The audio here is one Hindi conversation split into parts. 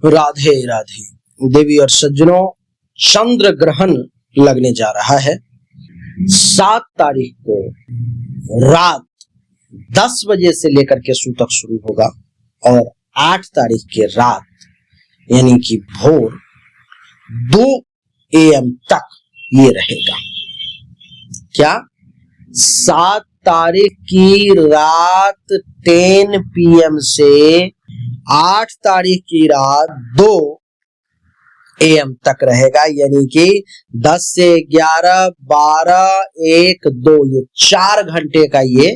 राधे राधे देवी और सज्जनों, चंद्र ग्रहण लगने जा रहा है 7 तारीख को रात 10 बजे से लेकर के सुबह तक शुरू होगा और 8 तारीख के रात यानी कि भोर 2 AM तक ये रहेगा। क्या 7 तारीख की रात 10 PM से 8 तारीख की रात 2 AM तक रहेगा, यानी कि 10 से 11, 12, 1, 2 ये 4 घंटे का ये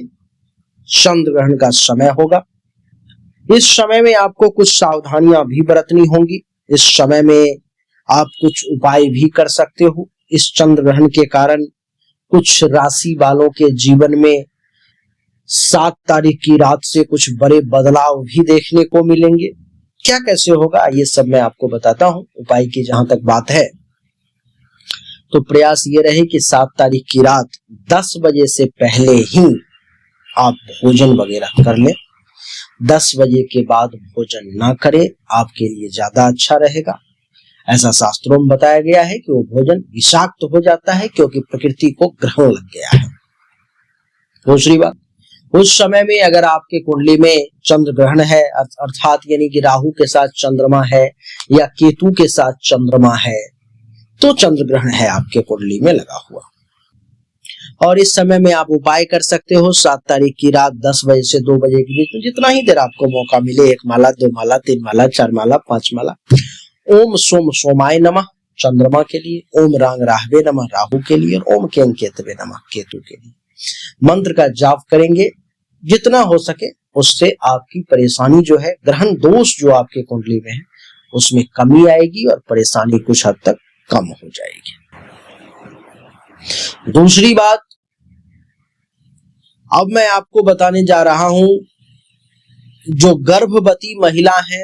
चंद्र ग्रहण का समय होगा। इस समय में आपको कुछ सावधानियां भी बरतनी होंगी। इस समय में आप कुछ उपाय भी कर सकते हो। इस चंद्र ग्रहण के कारण कुछ राशि वालों के जीवन में 7 तारीख की रात से कुछ बड़े बदलाव भी देखने को मिलेंगे। क्या कैसे होगा ये सब मैं आपको बताता हूं। उपाय की जहां तक बात है तो प्रयास ये रहे कि 7 तारीख की रात 10 बजे से पहले ही आप भोजन वगैरह कर लें। 10 बजे के बाद भोजन ना करें, आपके लिए ज्यादा अच्छा रहेगा। ऐसा शास्त्रों में बताया गया है कि वो भोजन विषाक्त हो जाता है क्योंकि प्रकृति को ग्रहण लग गया है। दूसरी बात, उस समय में अगर आपके कुंडली में चंद्र ग्रहण है अर्थात यानी कि राहु के साथ चंद्रमा है या केतु के साथ चंद्रमा है तो चंद्र ग्रहण है आपके कुंडली में लगा हुआ। और इस समय में आप उपाय कर सकते हो 7 तारीख की रात 10 बजे से 2 बजे के बीच में जितना ही देर आपको मौका मिले, 1 माला, 2 माला, 3 माला, 4 माला, 5 माला। ओम सोम सोमाय नमः चंद्रमा के लिए, ओम रांग राहवे नमः राहु के लिए और ओम कें केतवे नमः केतु के लिए मंत्र का जाप करेंगे। जितना हो सके उससे आपकी परेशानी जो है, ग्रहण दोष जो आपके कुंडली में है उसमें कमी आएगी और परेशानी कुछ हद तक कम हो जाएगी। दूसरी बात, अब मैं आपको बताने जा रहा हूं जो गर्भवती महिला है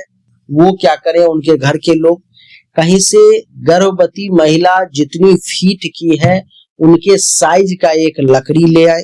वो क्या करें। उनके घर के लोग कहीं से गर्भवती महिला जितनी फीट की है उनके साइज का एक लकड़ी ले आए।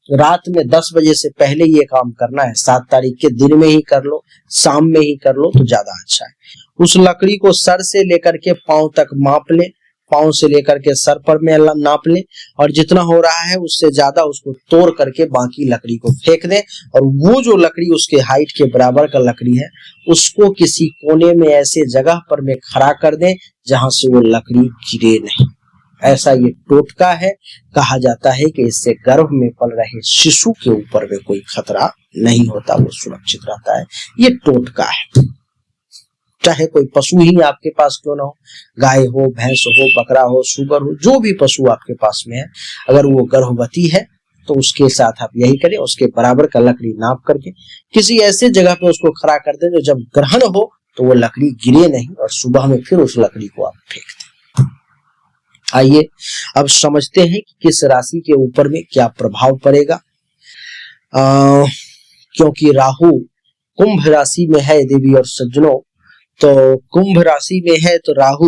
रात में 10 बजे से पहले ये काम करना है। 7 तारीख के दिन में ही कर लो, शाम में ही कर लो तो ज्यादा अच्छा है। उस लकड़ी को सर से लेकर के पांव तक माप ले, पांव से लेकर के सर पर में नाप ले और जितना हो रहा है उससे ज्यादा उसको तोड़ करके बाकी लकड़ी को फेंक दें। और वो जो लकड़ी उसके हाइट के बराबर का लकड़ी है उसको किसी कोने में ऐसे जगह पर में खड़ा कर दें जहां से वो लकड़ी गिरे नहीं। ऐसा ये टोटका है। कहा जाता है कि इससे गर्भ में पल रहे शिशु के ऊपर में कोई खतरा नहीं होता, वो सुरक्षित रहता है। ये टोटका है। चाहे कोई पशु ही आपके पास क्यों ना हो, गाय हो, भैंस हो, बकरा हो, सुगर हो, जो भी पशु आपके पास में है, अगर वो गर्भवती है तो उसके साथ आप यही करें। उसके बराबर का लकड़ी नाप करके किसी ऐसे जगह पे उसको खड़ा कर दें जो जब ग्रहण हो तो वो लकड़ी गिरे नहीं और सुबह में फिर उस लकड़ी को आप फेंक दें। आइए अब समझते हैं कि किस राशि के ऊपर में क्या प्रभाव पड़ेगा। क्योंकि राहु कुंभ राशि में है देवी और सज्जनों, तो कुंभ राशि में है तो राहु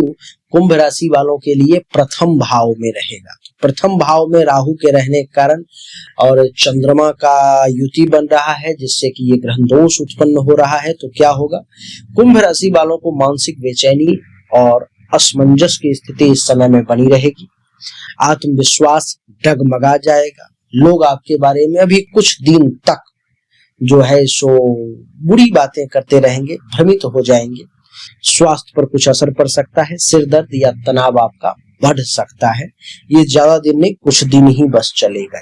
कुंभ राशि वालों के लिए प्रथम भाव में रहेगा। प्रथम भाव में राहु के रहने के कारण और चंद्रमा का युति बन रहा है जिससे कि ये ग्रहण दोष उत्पन्न हो रहा है। तो क्या होगा, कुंभ राशि वालों को मानसिक बेचैनी और असमंजस की स्थिति इस समय में बनी रहेगी। आत्मविश्वास डगमगा जाएगा। लोग आपके बारे में अभी कुछ दिन तक जो है सो बुरी बातें करते रहेंगे, भ्रमित हो जाएंगे। स्वास्थ्य पर कुछ असर पड़ सकता है। सिर दर्द या तनाव आपका बढ़ सकता है। ये ज्यादा दिन नहीं, कुछ दिन ही बस चलेगा।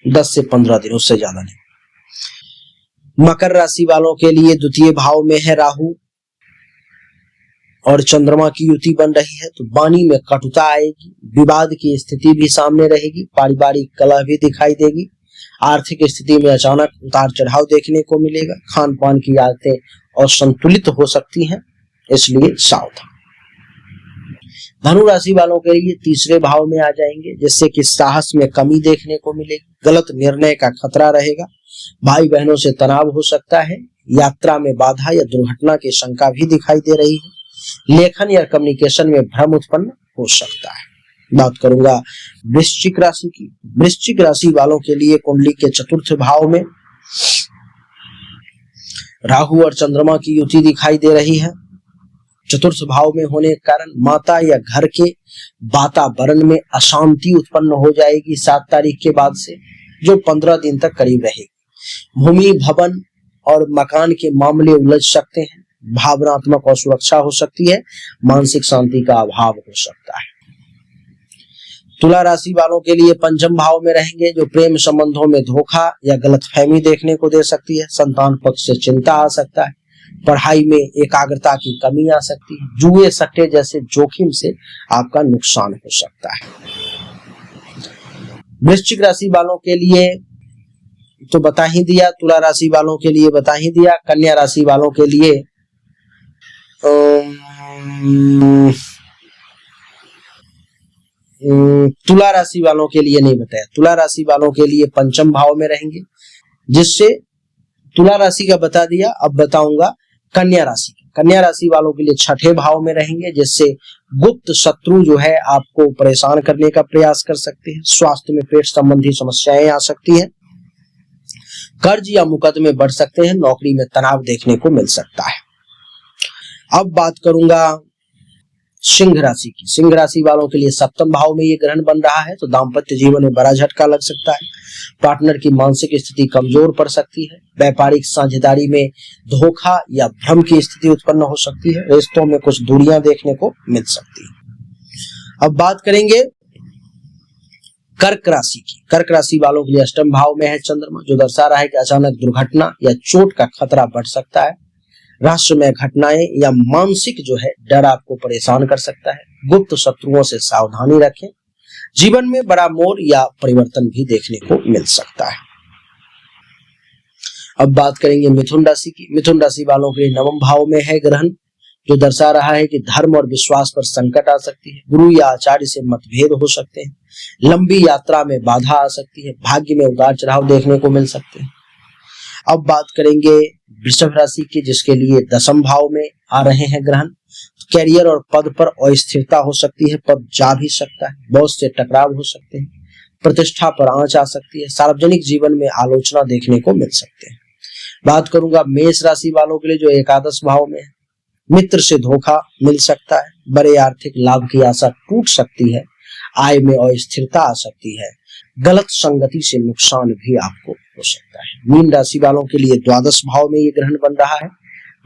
ये 10 से 15 दिन, उससे ज्यादा नहीं। मकर राशि वालों के लिए द्वितीय भाव में है राहु और चंद्रमा की युति बन रही है तो वाणी में कटुता आएगी, विवाद की स्थिति भी सामने रहेगी, पारिवारिक कलह भी दिखाई देगी, आर्थिक स्थिति में अचानक उतार चढ़ाव देखने को मिलेगा, खान पान की आदतें असंतुलित हो सकती हैं, इसलिए सावधान। धनु राशि वालों के लिए तीसरे भाव में आ जाएंगे जिससे कि साहस में कमी देखने को मिलेगी, गलत निर्णय का खतरा रहेगा, भाई बहनों से तनाव हो सकता है, यात्रा में बाधा या दुर्घटना की शंका भी दिखाई दे रही है, लेखन या कम्युनिकेशन में भ्रम उत्पन्न हो सकता है। बात करूंगा वृश्चिक राशि की। वृश्चिक राशि वालों के लिए कुंडली के चतुर्थ भाव में राहु और चंद्रमा की युति दिखाई दे रही है। चतुर्थ भाव में होने के कारण माता या घर के वातावरण में अशांति उत्पन्न हो जाएगी 7 तारीख के बाद से, जो 15 दिन तक करीब रहेगी। भूमि, भवन और मकान के मामले उलझ सकते हैं। भावनात्मक असुरक्षा हो सकती है। मानसिक शांति का अभाव हो सकता है। तुला राशि वालों के लिए पंचम भाव में रहेंगे, जो प्रेम संबंधों में धोखा या गलतफहमी देखने को दे सकती है। संतान पक्ष से चिंता आ सकता है। पढ़ाई में एकाग्रता की कमी आ सकती है। जुए, सट्टे जैसे जोखिम से आपका नुकसान हो सकता है। वृश्चिक राशि वालों के लिए तो बता ही दिया, तुला राशि वालों के लिए बता ही दिया। कन्या राशि वालों के लिए तुला राशि वालों के लिए नहीं बताया। तुला राशि वालों के लिए पंचम भाव में रहेंगे, जिससे तुला राशि का बता दिया। अब बताऊंगा कन्या राशि। कन्या राशि वालों के लिए छठे भाव में रहेंगे, जिससे गुप्त शत्रु जो है आपको परेशान करने का प्रयास कर सकते हैं। स्वास्थ्य में पेट संबंधी समस्याएं आ सकती हैं। कर्ज या मुकदमे बढ़ सकते हैं। नौकरी में तनाव देखने को मिल सकता है। अब बात करूंगा सिंह राशि की। सिंह राशि वालों के लिए सप्तम भाव में ये ग्रहण बन रहा है, तो दाम्पत्य जीवन में बड़ा झटका लग सकता है। पार्टनर की मानसिक स्थिति कमजोर पड़ सकती है। व्यापारिक साझेदारी में धोखा या भ्रम की स्थिति उत्पन्न हो सकती है। रिश्तों में कुछ दूरियां देखने को मिल सकती है। अब बात करेंगे कर्क राशि की। कर्क राशि वालों के लिए अष्टम भाव में है चंद्रमा, जो दर्शा रहा है कि अचानक दुर्घटना या चोट का खतरा बढ़ सकता है। रहस्यमय घटनाएं या मानसिक जो है डर आपको परेशान कर सकता है। गुप्त शत्रुओं से सावधानी रखें। जीवन में बड़ा मोड़ या परिवर्तन भी देखने को मिल सकता है। अब बात करेंगे मिथुन राशि की। मिथुन राशि वालों के नवम भाव में है ग्रहण, जो दर्शा रहा है कि धर्म और विश्वास पर संकट आ सकती है। गुरु या आचार्य से मतभेद हो सकते हैं। लंबी यात्रा में बाधा आ सकती है। भाग्य में उतार चढ़ाव देखने को मिल सकते हैं। अब बात करेंगे वृषभ राशि की, जिसके लिए दसम भाव में आ रहे हैं ग्रहण। कैरियर और पद पर अस्थिरता हो सकती है। पद जा भी सकता है। बॉस से टकराव हो सकते हैं। प्रतिष्ठा पर आंच आ सकती है। सार्वजनिक जीवन में आलोचना देखने को मिल सकते हैं। बात करूंगा मेष राशि वालों के लिए, जो एकादश भाव में है। मित्र से धोखा मिल सकता है। बड़े आर्थिक लाभ की आशा टूट सकती है। आय में अस्थिरता आ सकती है। गलत संगति से नुकसान भी आपको हो सकता है। मीन राशि वालों के लिए द्वादश भाव में ये ग्रहण बन रहा है,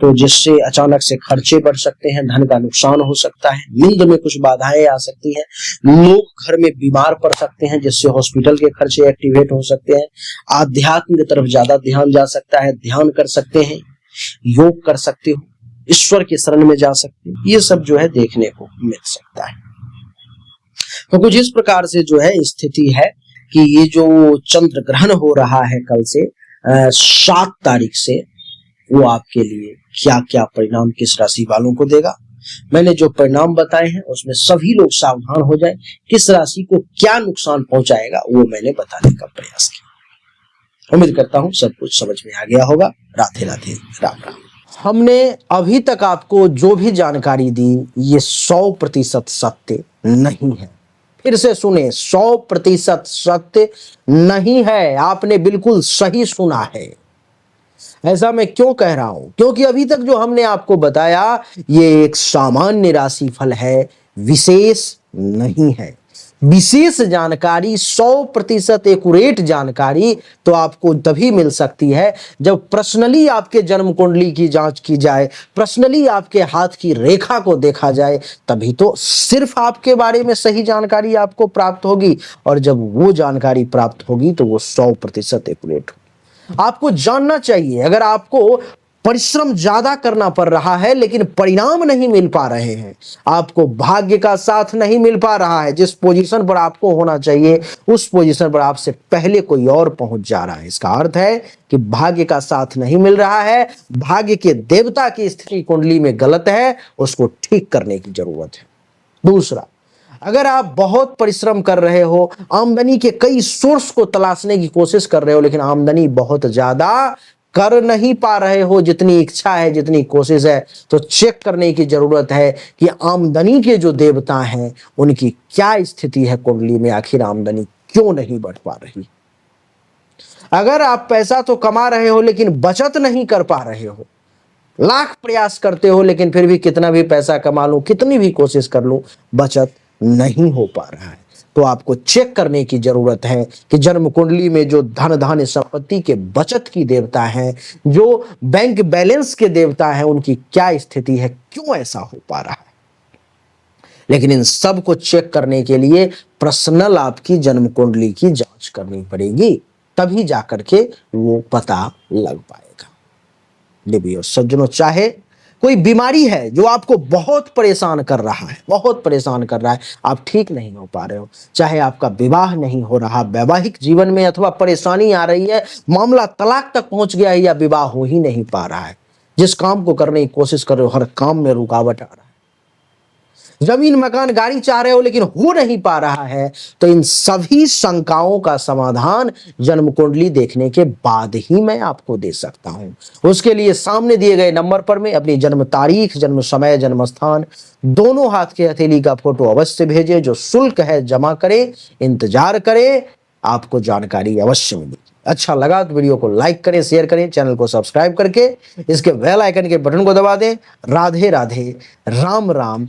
तो जिससे अचानक से खर्चे बढ़ सकते हैं। धन का नुकसान हो सकता है। नींद में कुछ बाधाएं आ सकती हैं। लोग घर में बीमार पड़ सकते हैं, जिससे हॉस्पिटल के खर्चे एक्टिवेट हो सकते हैं। आध्यात्म की तरफ ज्यादा ध्यान जा सकता है। ध्यान कर सकते हैं। योग कर सकते हो। ईश्वर के शरण में जा सकते हो। ये सब जो है देखने को मिल सकता है। तो कुछ इस प्रकार से जो है स्थिति है कि ये जो चंद्र ग्रहण हो रहा है कल से 7 तारीख से, वो आपके लिए क्या क्या परिणाम किस राशि वालों को देगा। मैंने जो परिणाम बताए हैं उसमें सभी लोग सावधान हो जाएं। किस राशि को क्या नुकसान पहुंचाएगा वो मैंने बताने का प्रयास किया। उम्मीद करता हूं सब कुछ समझ में आ गया होगा। राधे राधे, राम राम। हमने अभी तक आपको जो भी जानकारी दी ये 100% सत्य नहीं है। फिर से सुने, 100% सत्य नहीं है। आपने बिल्कुल सही सुना है। ऐसा मैं क्यों कह रहा हूं? क्योंकि अभी तक जो हमने आपको बताया ये एक सामान्य राशि फल है, विशेष नहीं है। विशेष जानकारी, 100% एक्यूरेट जानकारी तो आपको तभी मिल सकती है जब पर्सनली आपके जन्म कुंडली की जांच की जाए, पर्सनली आपके हाथ की रेखा को देखा जाए, तभी तो सिर्फ आपके बारे में सही जानकारी आपको प्राप्त होगी। और जब वो जानकारी प्राप्त होगी तो वो 100% एक्यूरेट होगी। आपको जानना चाहिए, अगर आपको परिश्रम ज्यादा करना पड़ रहा है लेकिन परिणाम नहीं मिल पा रहे हैं, आपको भाग्य का साथ नहीं मिल पा रहा है, जिस पोजीशन पर आपको होना चाहिए उस पोजीशन पर आपसे पहले कोई और पहुंच जा रहा है, इसका अर्थ है कि भाग्य का साथ नहीं मिल रहा है। भाग्य के देवता की स्थिति कुंडली में गलत है, उसको ठीक करने की जरूरत है। दूसरा, अगर आप बहुत परिश्रम कर रहे हो, आमदनी के कई सोर्स को तलाशने की कोशिश कर रहे हो, लेकिन आमदनी बहुत ज्यादा कर नहीं पा रहे हो जितनी इच्छा है, जितनी कोशिश है, तो चेक करने की जरूरत है कि आमदनी के जो देवता हैं उनकी क्या स्थिति है कुंडली में। आखिर आमदनी क्यों नहीं बढ़ पा रही? अगर आप पैसा तो कमा रहे हो लेकिन बचत नहीं कर पा रहे हो, लाख प्रयास करते हो लेकिन फिर भी कितना भी पैसा कमा लूं, कितनी भी कोशिश कर लूं, बचत नहीं हो पा रहा है, तो आपको चेक करने की जरूरत है कि जन्म कुंडली में जो धन धान्य संपत्ति के बचत की देवता है, जो बैंक बैलेंस के देवता है, उनकी क्या स्थिति है, क्यों ऐसा हो पा रहा है। लेकिन इन सब को चेक करने के लिए पर्सनल आपकी जन्म कुंडली की जांच करनी पड़ेगी, तभी जाकर के वो पता लग पाएगा। देवियों सज्जनों, चाहे कोई बीमारी है जो आपको बहुत परेशान कर रहा है, बहुत परेशान कर रहा है, आप ठीक नहीं हो पा रहे हो, चाहे आपका विवाह नहीं हो रहा, वैवाहिक जीवन में अथवा परेशानी आ रही है, मामला तलाक तक पहुंच गया है या विवाह हो ही नहीं पा रहा है, जिस काम को करने की कोशिश कर रहे हो हर काम में रुकावट आ रहा है, जमीन मकान गाड़ी चाह रहे हो लेकिन हो नहीं पा रहा है, तो इन सभी शंकाओं का समाधान जन्म कुंडली देखने के बाद ही मैं आपको दे सकता हूं। उसके लिए सामने दिए गए नंबर पर में अपनी जन्म तारीख, जन्म समय, जन्म स्थान, दोनों हाथ के हथेली का फोटो अवश्य भेजें। जो शुल्क है जमा करें, इंतजार करें, आपको जानकारी अवश्य मिलेगी। अच्छा लगा तो वीडियो को लाइक करें, शेयर करें, चैनल को सब्सक्राइब करके इसके बेल आइकन के बटन को दबा दें। राधे राधे, राम राम,